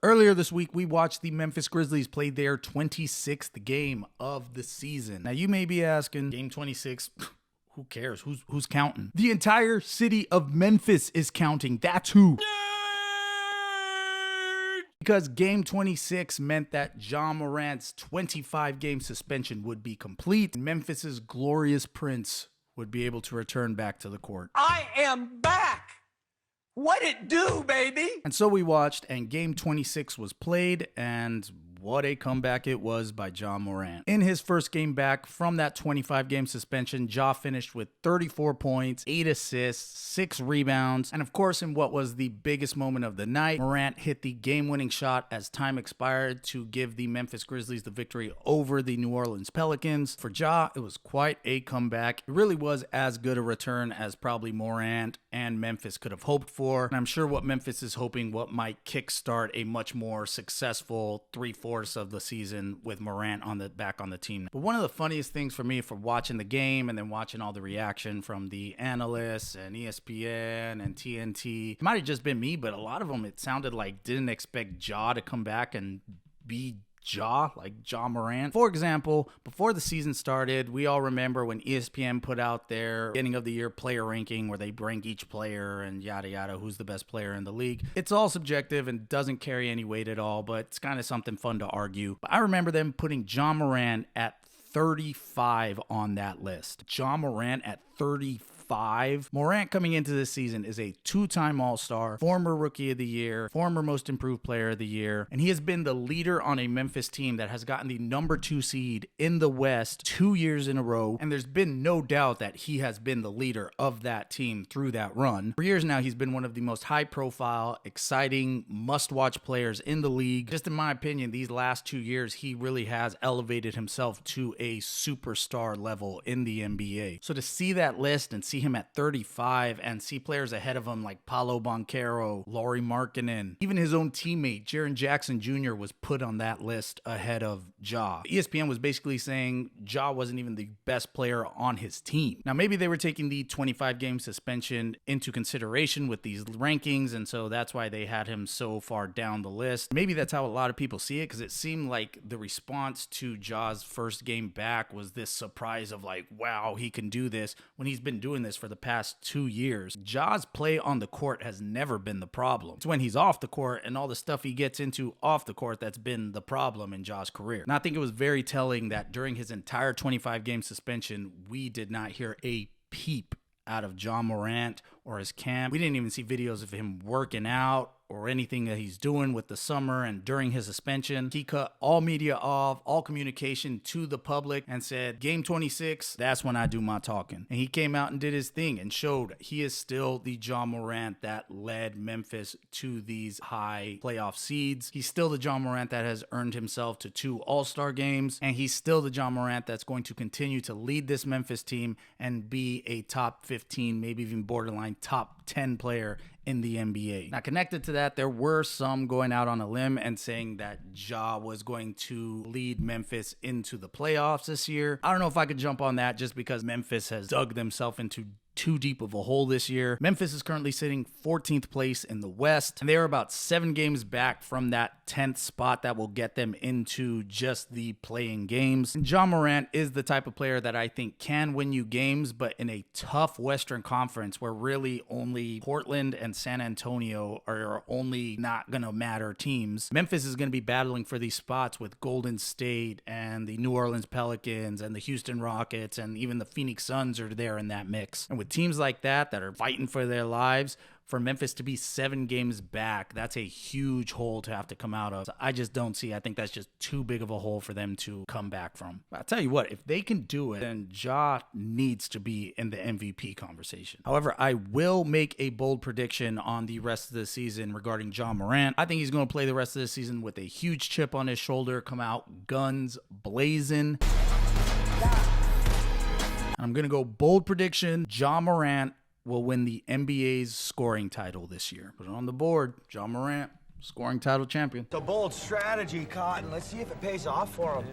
Earlier this week, we watched the Memphis Grizzlies play their 26th game of the season. Now, you may be asking, game 26, who cares? Who's counting? The entire city of Memphis is counting. That's who. Because game 26 meant that Ja Morant's 25-game suspension would be complete, and Memphis's glorious prince would be able to return back to the court. I am back! What it do, baby? And so we watched, and game 26 was played, and what a comeback it was by Ja Morant. In his first game back from that 25-game suspension, Ja finished with 34 points, 8 assists, 6 rebounds, and of course, in what was the biggest moment of the night, Morant hit the game-winning shot as time expired to give the Memphis Grizzlies the victory over the New Orleans Pelicans. For Ja, it was quite a comeback. It really was as good a return as probably Morant and Memphis could have hoped for, and I'm sure what Memphis is hoping what might kickstart a much more successful 3/4 of the season with Morant back on the team. But one of the funniest things for me for watching the game and then watching all the reaction from the analysts and ESPN and TNT, it might have just been me, but a lot of them, it sounded like didn't expect Ja to come back and be Ja Morant. For example, before the season started, we all remember when ESPN put out their beginning of the year player ranking where they rank each player and yada yada, who's the best player in the league. It's all subjective and doesn't carry any weight at all, but it's kind of something fun to argue. But I remember them putting Ja Morant at 35 on that list. Ja Morant at 35. Morant coming into this season is a 2-time All-Star, former Rookie of the Year, former Most Improved Player of the Year, and he has been the leader on a Memphis team that has gotten the number 2 seed in the West 2 years in a row, and there's been no doubt that he has been the leader of that team through that run. For years now, he's been one of the most high-profile, exciting, must-watch players in the league. Just in my opinion, these last 2 years, he really has elevated himself to a superstar level in the NBA. So to see that list and see him at 35 and see players ahead of him like Paolo Banchero, Lauri Markkanen, even his own teammate Jaren Jackson Jr. was put on that list ahead of Ja. ESPN was basically saying Ja wasn't even the best player on his team. Now maybe they were taking the 25-game suspension into consideration with these rankings, and so that's why they had him so far down the list. Maybe that's how a lot of people see it, because it seemed like the response to Ja's first game back was this surprise of like, wow, he can do this, when he's been doing this for the past 2 years. Ja's play on the court has never been the problem. It's when he's off the court and all the stuff he gets into off the court that's been the problem in Ja's career. And I think it was very telling that during his entire 25-game suspension, we did not hear a peep out of Ja Morant or his camp. We didn't even see videos of him working out or anything that he's doing with the summer. And during his suspension, he cut all media off, all communication to the public, and said, game 26, that's when I do my talking. And he came out and did his thing and showed he is still the Ja Morant that led Memphis to these high playoff seeds. He's still the Ja Morant that has earned himself to 2 All-Star games, and he's still the Ja Morant that's going to continue to lead this Memphis team and be a top 15, maybe even borderline top 10 player in the NBA. Now, connected to that, there were some going out on a limb and saying that Ja was going to lead Memphis into the playoffs this year. I don't know if I could jump on that just because Memphis has dug themselves into too deep of a hole this year. Memphis is currently sitting 14th place in the West, and they are about 7 games back from that 10th spot that will get them into just the playing games. And Ja Morant is the type of player that I think can win you games, but in a tough Western Conference where really only Portland and San Antonio are only not gonna matter teams. Memphis is gonna be battling for these spots with Golden State and the New Orleans Pelicans and the Houston Rockets, and even the Phoenix Suns are there in that mix. And with teams like that are fighting for their lives, for Memphis to be 7 games back, that's a huge hole to have to come out of. So I just don't see. I think that's just too big of a hole for them to come back from. But I'll tell you what, if they can do it, then Ja needs to be in the MVP conversation. However, I will make a bold prediction on the rest of the season regarding Ja Morant. I think he's going to play the rest of the season with a huge chip on his shoulder, come out guns blazing. I'm going to go bold prediction. Ja Morant will win the NBA's scoring title this year. Put it on the board. Ja Morant, scoring title champion. It's a bold strategy, Cotton. Let's see if it pays off for him.